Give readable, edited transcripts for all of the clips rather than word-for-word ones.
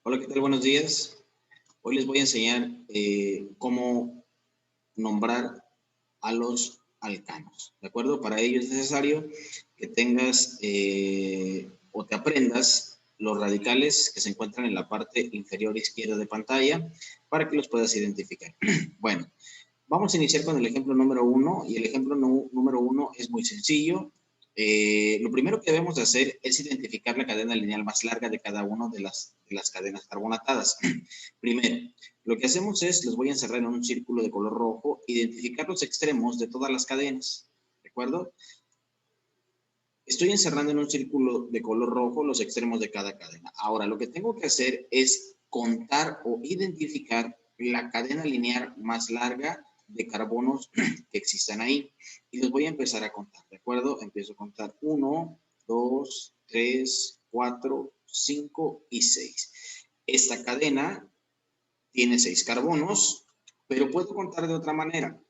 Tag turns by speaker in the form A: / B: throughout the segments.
A: Hola, ¿qué tal? Buenos días. Hoy les voy a enseñar cómo nombrar a los alcanos, ¿de acuerdo? Para ello es necesario que tengas o te aprendas los radicales que se encuentran en la parte inferior izquierda de pantalla para que los puedas identificar. Bueno, vamos a iniciar con el ejemplo número 1 y el ejemplo número 1 es muy sencillo. Lo primero que debemos de hacer es identificar la cadena lineal más larga de cada una de las cadenas carbonatadas. Primero, lo que hacemos es, los voy a encerrar en un círculo de color rojo, identificar los extremos de todas las cadenas, ¿de acuerdo? Estoy encerrando en un círculo de color rojo los extremos de cada cadena. Ahora, lo que tengo que hacer es contar o identificar la cadena lineal más larga de carbonos que existan ahí. Y los voy a empezar a contar, ¿de acuerdo? Empiezo a contar 1, 2, 3, 4, 5 y 6. Esta cadena tiene 6 carbonos, pero puedo contar de otra manera.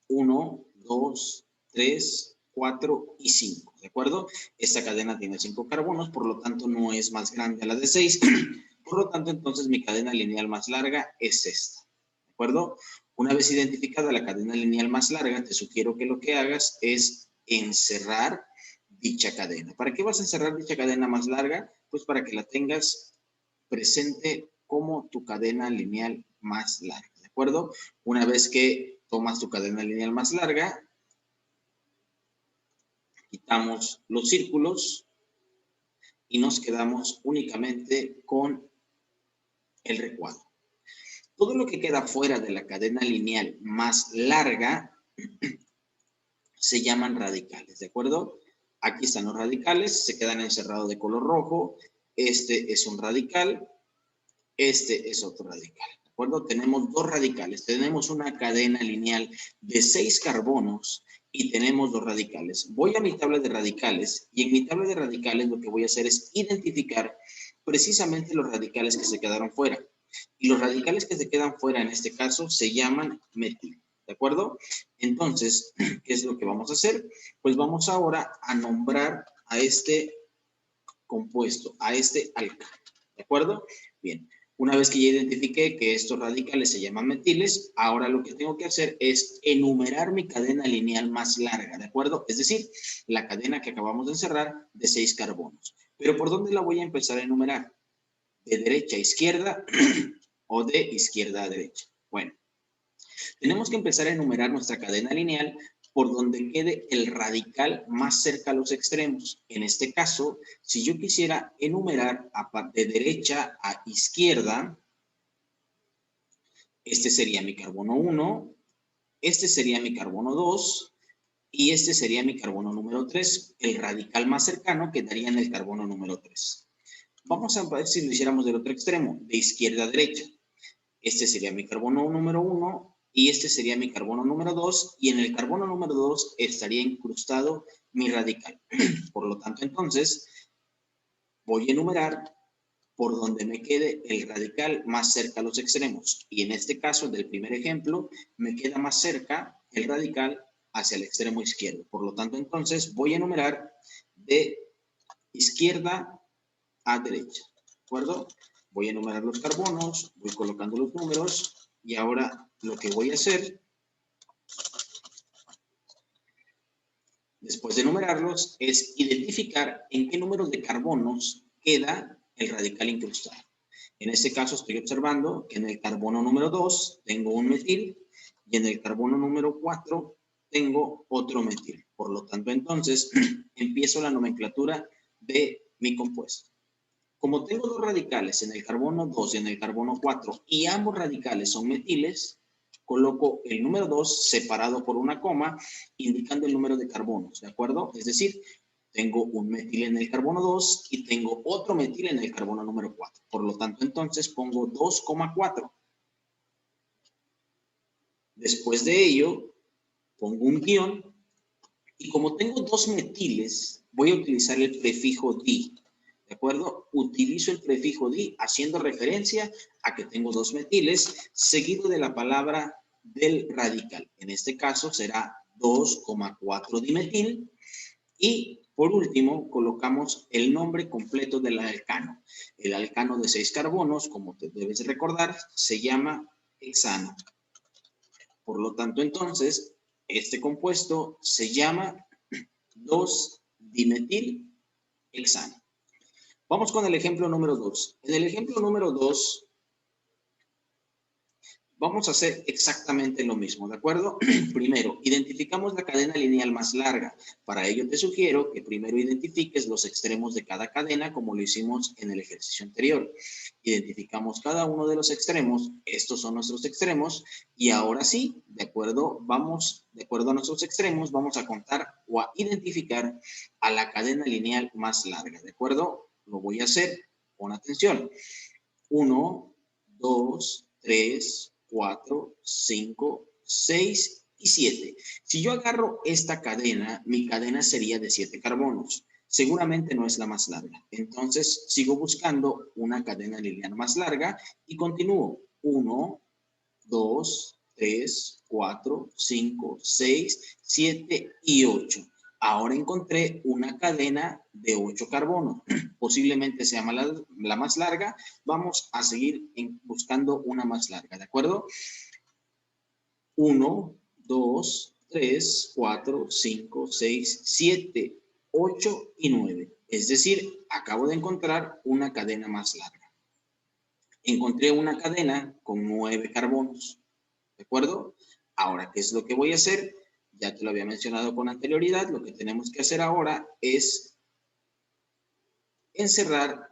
A: 1, 2, 3, 4 y 5, ¿de acuerdo? Esta cadena tiene 5 carbonos, por lo tanto no es más grande a la de 6. Por lo tanto, entonces mi cadena lineal más larga es esta, ¿de acuerdo? Una vez identificada la cadena lineal más larga, te sugiero que lo que hagas es encerrar dicha cadena. ¿Para qué vas a encerrar dicha cadena más larga? Pues para que la tengas presente como tu cadena lineal más larga, ¿de acuerdo? Una vez que tomas tu cadena lineal más larga, quitamos los círculos y nos quedamos únicamente con el recuadro. Todo lo que queda fuera de la cadena lineal más larga se llaman radicales, ¿de acuerdo? Aquí están los radicales, se quedan encerrados de color rojo. Este es un radical, este es otro radical, ¿de acuerdo? Tenemos dos radicales, tenemos una cadena lineal de 6 carbonos y tenemos dos radicales. Voy a mi tabla de radicales y en mi tabla de radicales lo que voy a hacer es identificar precisamente los radicales que se quedaron fuera. Y los radicales que se quedan fuera en este caso se llaman metil, ¿de acuerdo? Entonces, ¿qué es lo que vamos a hacer? Pues vamos ahora a nombrar a este compuesto, a este alcano, ¿de acuerdo? Bien, una vez que ya identifiqué que estos radicales se llaman metiles, ahora lo que tengo que hacer es enumerar mi cadena lineal más larga, ¿de acuerdo? Es decir, la cadena que acabamos de encerrar de 6 carbonos. ¿Pero por dónde la voy a empezar a enumerar? ¿De derecha a izquierda o de izquierda a derecha? Bueno, tenemos que empezar a enumerar nuestra cadena lineal por donde quede el radical más cerca a los extremos. En este caso, si yo quisiera enumerar de derecha a izquierda, este sería mi carbono 1, este sería mi carbono 2 y este sería mi carbono número 3. El radical más cercano quedaría en el carbono número 3. Vamos a ver si lo hiciéramos del otro extremo, de izquierda a derecha. Este sería mi carbono número 1 y este sería mi carbono número 2 y en el carbono número 2 estaría incrustado mi radical. Por lo tanto, entonces, voy a enumerar por donde me quede el radical más cerca a los extremos. Y en este caso, del primer ejemplo, me queda más cerca el radical hacia el extremo izquierdo. Por lo tanto, entonces, voy a enumerar de izquierda a derecha, ¿de acuerdo? Voy a enumerar los carbonos, voy colocando los números y ahora lo que voy a hacer, después de enumerarlos, es identificar en qué número de carbonos queda el radical incrustado. En este caso estoy observando que en el carbono número 2 tengo un metil y en el carbono número 4 tengo otro metil. Por lo tanto, entonces, empiezo la nomenclatura de mi compuesto. Como tengo dos radicales en el carbono 2 y en el carbono 4 y ambos radicales son metiles, coloco el número 2 separado por una coma, indicando el número de carbonos, ¿de acuerdo? Es decir, tengo un metil en el carbono 2 y tengo otro metil en el carbono número 4. Por lo tanto, entonces pongo 2,4. Después de ello, pongo un guión y como tengo dos metiles, voy a utilizar el prefijo di. ¿De acuerdo? Utilizo el prefijo di haciendo referencia a que tengo dos metiles seguido de la palabra del radical. En este caso será 2,4 dimetil y Por último, colocamos el nombre completo del alcano. El alcano de 6 carbonos, como te debes recordar, se llama hexano. Por lo tanto, entonces, este compuesto se llama 2-dimetilhexano. Vamos con el ejemplo número 2. En el ejemplo número 2, vamos a hacer exactamente lo mismo, ¿de acuerdo? Primero, identificamos la cadena lineal más larga. Para ello te sugiero que primero identifiques los extremos de cada cadena, como lo hicimos en el ejercicio anterior. Identificamos cada uno de los extremos, estos son nuestros extremos, y ahora sí, de acuerdo a nuestros extremos, vamos a contar o a identificar a la cadena lineal más larga, ¿de acuerdo? Lo voy a hacer, pon atención. 1, 2, 3, 4, 5, 6 y 7. Si yo agarro esta cadena, mi cadena sería de 7 carbonos. Seguramente no es la más larga. Entonces, sigo buscando una cadena lineal más larga y continúo. 1, 2, 3, 4, 5, 6, 7 y 8. Ahora encontré una cadena de 8 carbonos. Posiblemente sea la más larga. Vamos a seguir buscando una más larga, ¿de acuerdo? 1, 2, 3, 4, 5, 6, 7, 8 y 9. Es decir, acabo de encontrar una cadena más larga. Encontré una cadena con 9 carbonos, ¿de acuerdo? Ahora, ¿qué es lo que voy a hacer? Ya te lo había mencionado con anterioridad. Lo que tenemos que hacer ahora es encerrar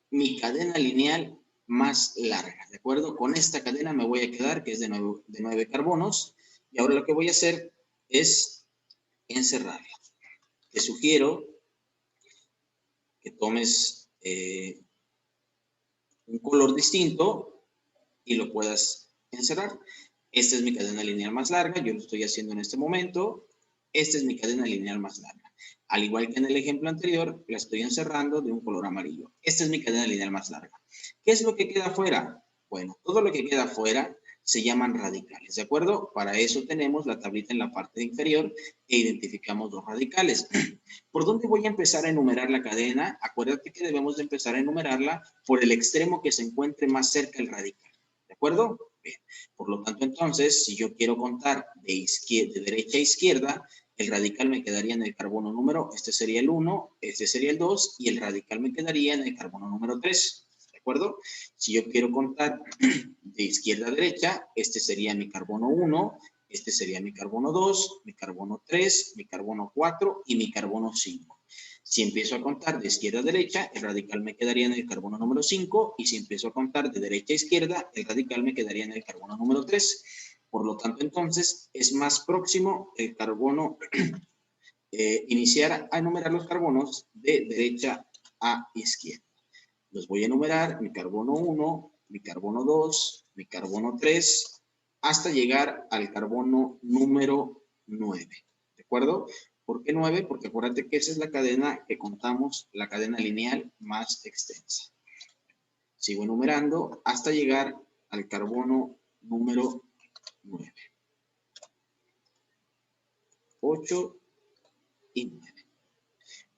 A: mi cadena lineal más larga, ¿de acuerdo? Con esta cadena me voy a quedar, que es de 9 carbonos, y ahora lo que voy a hacer es encerrarla. Te sugiero que tomes un color distinto y lo puedas encerrar. Esta es mi cadena lineal más larga, yo lo estoy haciendo en este momento. Esta es mi cadena lineal más larga. Al igual que en el ejemplo anterior, la estoy encerrando de un color amarillo. Esta es mi cadena lineal más larga. ¿Qué es lo que queda afuera? Bueno, todo lo que queda afuera se llaman radicales, ¿de acuerdo? Para eso tenemos la tablita en la parte inferior e identificamos los radicales. ¿Por dónde voy a empezar a enumerar la cadena? Acuérdate que debemos de empezar a enumerarla por el extremo que se encuentre más cerca del radical, ¿de acuerdo? Bien. Por lo tanto, entonces, si yo quiero contar de derecha a izquierda, el radical me quedaría en el carbono número, este sería el 1, este sería el 2, y el radical me quedaría en el carbono número 3, ¿de acuerdo? Si yo quiero contar de izquierda a derecha, este sería mi carbono 1, este sería mi carbono 2, mi carbono 3, mi carbono 4 y mi carbono 5. Si empiezo a contar de izquierda a derecha, el radical me quedaría en el carbono número 5, y si empiezo a contar de derecha a izquierda, el radical me quedaría en el carbono número 3. Por lo tanto, entonces, es más próximo el carbono, iniciar a enumerar los carbonos de derecha a izquierda. Los voy a enumerar: mi carbono 1, mi carbono 2, mi carbono 3, hasta llegar al carbono número 9. ¿De acuerdo? ¿Por qué 9? Porque acuérdate que esa es la cadena que contamos, la cadena lineal más extensa. Sigo enumerando hasta llegar al carbono número 9. 8 y 9.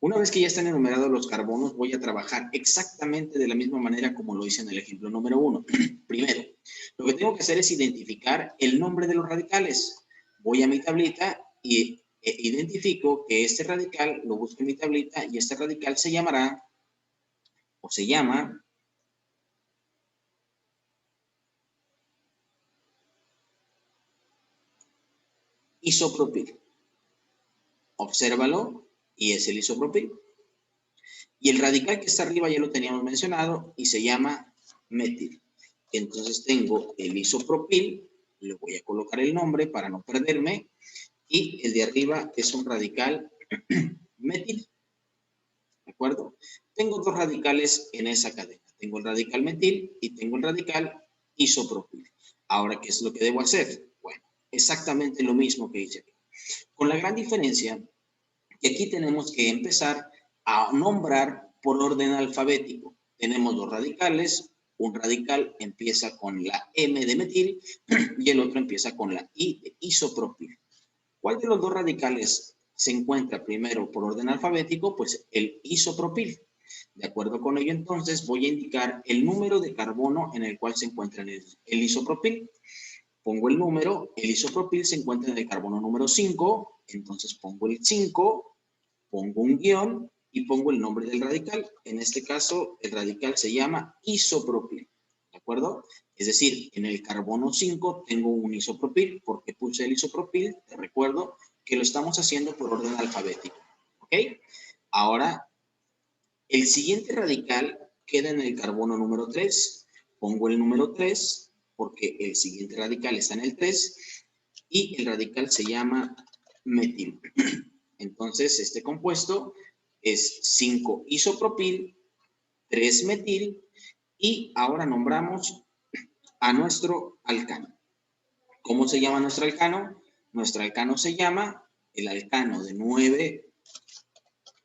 A: Una vez que ya están enumerados los carbonos, voy a trabajar exactamente de la misma manera como lo hice en el ejemplo número 1. Primero, lo que tengo que hacer es identificar el nombre de los radicales. Voy a mi tablita y identifico que este radical, lo busco en mi tablita, y este radical se llamará, o se llama, isopropil. Obsérvalo, y es el isopropil. Y el radical que está arriba ya lo teníamos mencionado y se llama metil. Entonces tengo el isopropil, le voy a colocar el nombre para no perderme, y el de arriba es un radical metil. ¿De acuerdo? Tengo dos radicales en esa cadena. Tengo el radical metil y tengo el radical isopropil. Ahora, ¿qué es lo que debo hacer? Bueno, exactamente lo mismo que hice aquí. Con la gran diferencia que aquí tenemos que empezar a nombrar por orden alfabético. Tenemos dos radicales. Un radical empieza con la M de metil y el otro empieza con la I de isopropil. ¿Cuál de los dos radicales se encuentra primero por orden alfabético, pues el isopropil. De acuerdo con ello, entonces, voy a indicar el número de carbono en el cual se encuentra el isopropil. Pongo el número, el isopropil se encuentra en el carbono número 5, entonces pongo el 5, pongo un guión y pongo el nombre del radical. En este caso, el radical se llama isopropil, ¿de acuerdo? Es decir, en el carbono 5 tengo un isopropil. ¿Por qué puse el isopropil? Te recuerdo que lo estamos haciendo por orden alfabético, ¿ok? Ahora, el siguiente radical queda en el carbono número 3. Pongo el número 3 porque el siguiente radical está en el 3 y el radical se llama metil. Entonces, este compuesto es 5 isopropil, 3 metil y ahora nombramos a nuestro alcano. ¿Cómo se llama nuestro alcano? Nuestro alcano se llama el alcano de 9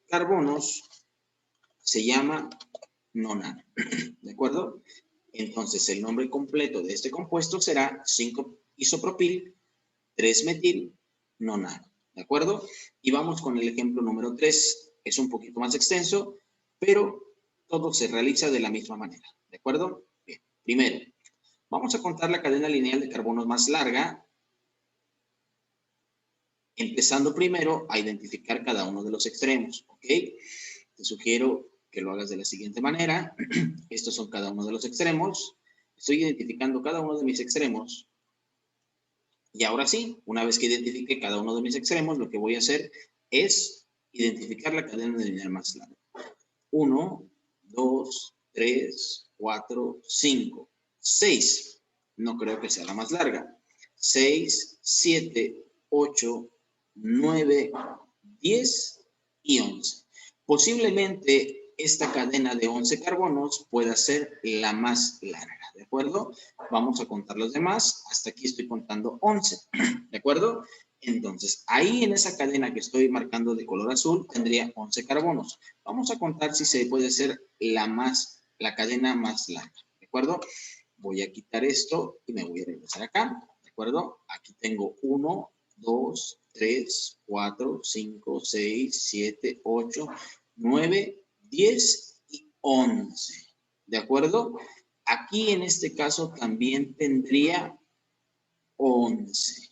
A: carbonos, se llama nonano, ¿de acuerdo? Entonces, el nombre completo de este compuesto será 5 isopropil, 3 metil, nonano, ¿de acuerdo? Y vamos con el ejemplo número 3. Es un poquito más extenso, pero todo se realiza de la misma manera, ¿de acuerdo? Bien, primero, vamos a contar la cadena lineal de carbonos más larga, empezando primero a identificar cada uno de los extremos, ¿ok? Te sugiero que lo hagas de la siguiente manera. Estos son cada uno de los extremos. Estoy identificando cada uno de mis extremos. Y ahora sí, una vez que identifique cada uno de mis extremos, lo que voy a hacer es identificar la cadena lineal más larga. 1, 2, 3, 4, 5, 6. No creo que sea la más larga. 6, 7, 8, 9, 10 y 11. Posiblemente esta cadena de 11 carbonos pueda ser la más larga, ¿de acuerdo? Vamos a contar los demás. Hasta aquí estoy contando 11, ¿de acuerdo? Entonces, ahí en esa cadena que estoy marcando de color azul, tendría 11 carbonos. Vamos a contar si se puede ser la cadena más larga, ¿de acuerdo? Voy a quitar esto y me voy a regresar acá, ¿de acuerdo? Aquí tengo 1, 2, 3, 4, 5, 6, 7, 8, 9, 10 y 11, ¿de acuerdo? Aquí en este caso también tendría 11.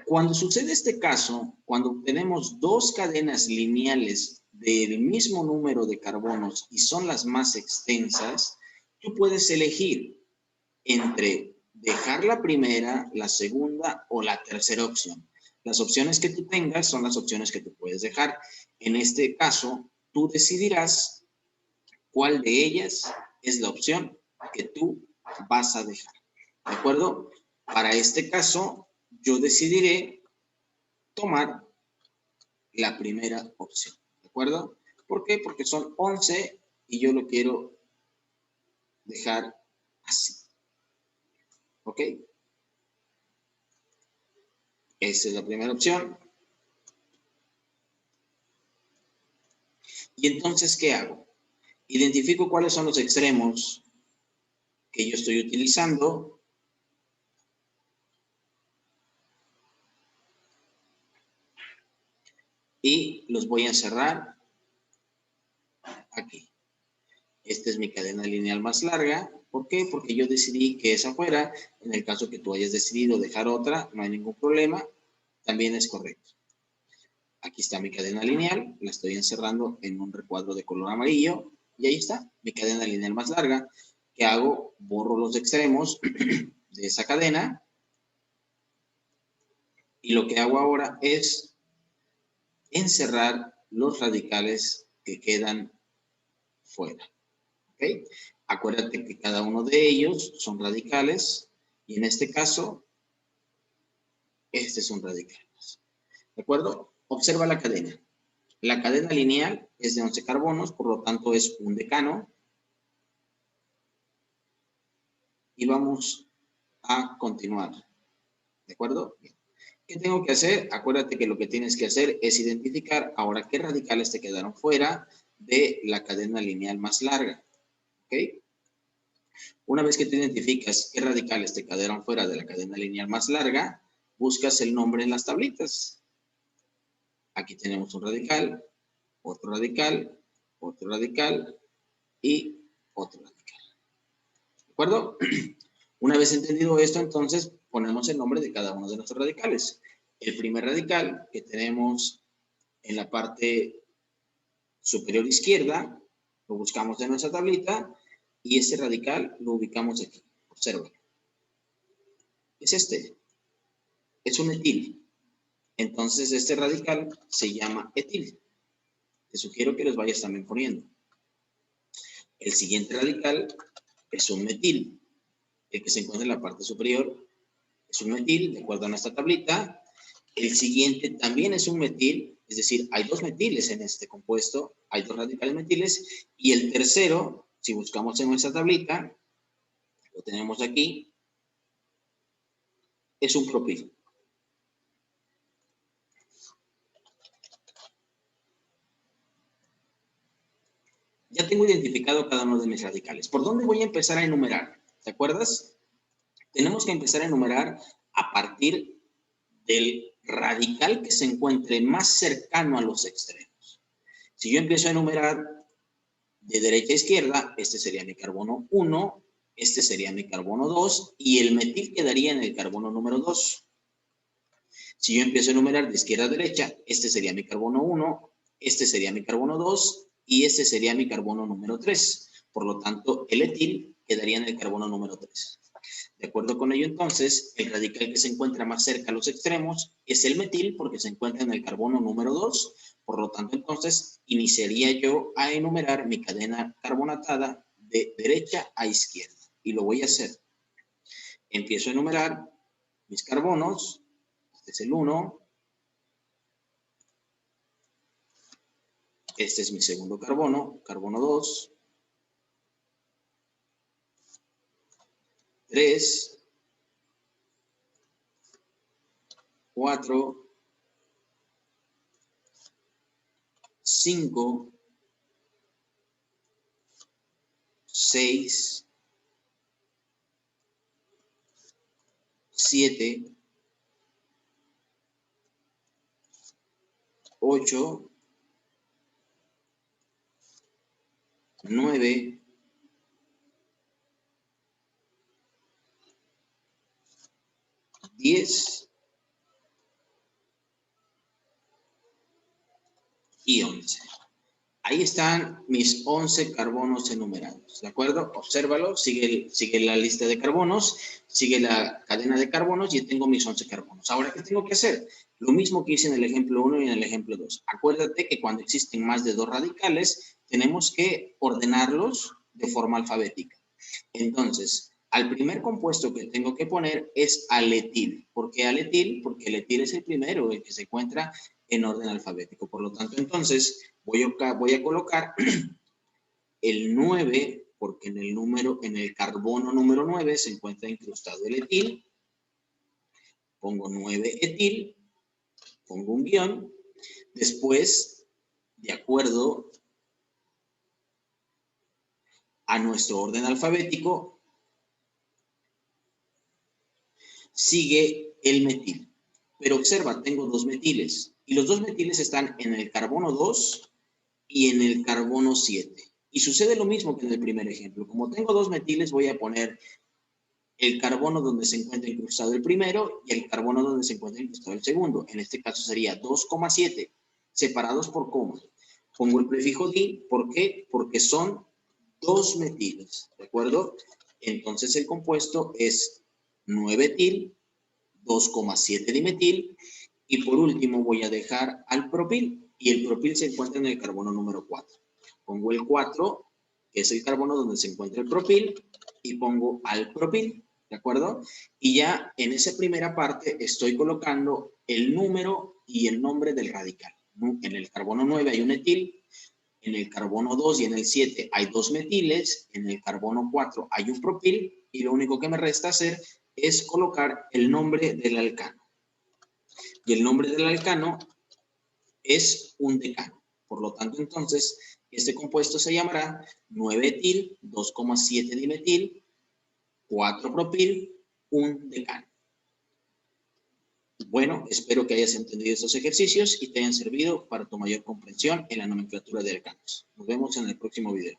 A: Cuando sucede este caso, cuando tenemos dos cadenas lineales del mismo número de carbonos y son las más extensas, tú puedes elegir entre dejar la primera, la segunda o la tercera opción. Las opciones que tú tengas son las opciones que tú puedes dejar. En este caso, tú decidirás cuál de ellas es la opción que tú vas a dejar. ¿De acuerdo? Para este caso, yo decidiré tomar la primera opción. ¿De acuerdo? ¿Por qué? Porque son 11 y yo lo quiero dejar así. ¿Ok? Esa es la primera opción. Y entonces, ¿qué hago? Identifico cuáles son los extremos que yo estoy utilizando. Y los voy a encerrar aquí. Esta es mi cadena lineal más larga. ¿Por qué? Porque yo decidí que esa fuera. En el caso que tú hayas decidido dejar otra, no hay ningún problema. También es correcto. Aquí está mi cadena lineal. La estoy encerrando en un recuadro de color amarillo. Y ahí está, mi cadena lineal más larga. ¿Qué hago? Borro los extremos de esa cadena. Y lo que hago ahora es encerrar los radicales que quedan fuera. ¿Okay? Acuérdate que cada uno de ellos son radicales y en este caso, este es un radical. ¿De acuerdo? Observa la cadena. La cadena lineal es de 11 carbonos, por lo tanto es un decano. Y vamos a continuar. ¿De acuerdo? ¿Qué tengo que hacer? Acuérdate que lo que tienes que hacer es identificar ahora qué radicales te quedaron fuera de la cadena lineal más larga. ¿Ok? Una vez que tú identificas qué radicales te quedaron fuera de la cadena lineal más larga, buscas el nombre en las tablitas. Aquí tenemos un radical, otro radical, otro radical y otro radical. ¿De acuerdo? Una vez entendido esto, entonces ponemos el nombre de cada uno de nuestros radicales. El primer radical que tenemos en la parte superior izquierda, lo buscamos en nuestra tablita y ese radical lo ubicamos aquí. Observa. Es este. Es un etil. Entonces este radical se llama etil. Te sugiero que los vayas también poniendo. El siguiente radical es un metil. El que se encuentra en la parte superior es un metil, de acuerdo a nuestra tablita. El siguiente también es un metil, es decir, hay dos metiles en este compuesto, hay dos radicales metiles. Y el tercero, si buscamos en nuestra tablita, lo tenemos aquí, es un propil. Ya tengo identificado cada uno de mis radicales. ¿Por dónde voy a empezar a enumerar? ¿Te acuerdas? Tenemos que empezar a enumerar a partir del radical que se encuentre más cercano a los extremos. Si yo empiezo a enumerar de derecha a izquierda, este sería mi carbono 1, este sería mi carbono 2 y el metil quedaría en el carbono número 2. Si yo empiezo a enumerar de izquierda a derecha, este sería mi carbono 1, este sería mi carbono 2 y este sería mi carbono número 3. Por lo tanto, el etil quedaría en el carbono número 3. De acuerdo con ello, entonces, el radical que se encuentra más cerca a los extremos es el metil porque se encuentra en el carbono número 2. Por lo tanto, entonces, iniciaría yo a enumerar mi cadena carbonatada de derecha a izquierda. Y lo voy a hacer. Empiezo a enumerar mis carbonos. Este es el 1. Este es mi segundo carbono, carbono 2. 3. 4. 5. 6. 7. 8. 9. 10 y 11. Ahí están mis 11 carbonos enumerados, ¿de acuerdo? Obsérvalo, sigue la lista de carbonos, sigue la cadena de carbonos y tengo mis 11 carbonos. Ahora, ¿qué tengo que hacer? Lo mismo que hice en el ejemplo 1 y en el ejemplo 2. Acuérdate que cuando existen más de dos radicales, tenemos que ordenarlos de forma alfabética. Entonces, al primer compuesto que tengo que poner es al etil. ¿Por qué al etil? Porque el etil es el primero, el que se encuentra en orden alfabético. Por lo tanto, entonces, voy a colocar el 9, porque en el carbono número 9 se encuentra incrustado el etil. Pongo 9 etil, pongo un guión. Después, de acuerdo a nuestro orden alfabético, sigue el metil. Pero observa, tengo dos metiles. Y los dos metiles están en el carbono 2 y en el carbono 7. Y sucede lo mismo que en el primer ejemplo. Como tengo dos metiles, voy a poner el carbono donde se encuentra incrustado el primero y el carbono donde se encuentra incrustado el segundo. En este caso sería 2,7, separados por coma. Pongo el prefijo di, ¿por qué? Porque son dos metiles, ¿de acuerdo? Entonces el compuesto es 9-etil, 2,7 dimetil, y por último voy a dejar al propil, y el propil se encuentra en el carbono número 4. Pongo el 4, que es el carbono donde se encuentra el propil, y pongo al propil, ¿de acuerdo? Y ya en esa primera parte estoy colocando el número y el nombre del radical. En el carbono 9 hay un etil, en el carbono 2 y en el 7 hay dos metiles, en el carbono 4 hay un propil, y lo único que me resta hacer es colocar el nombre del alcano. Y el nombre del alcano es un decano. Por lo tanto, entonces, este compuesto se llamará 9-etil, 2,7 dimetil, 4-propil, un decano. Bueno, espero que hayas entendido estos ejercicios y te hayan servido para tu mayor comprensión en la nomenclatura de alcanos. Nos vemos en el próximo video.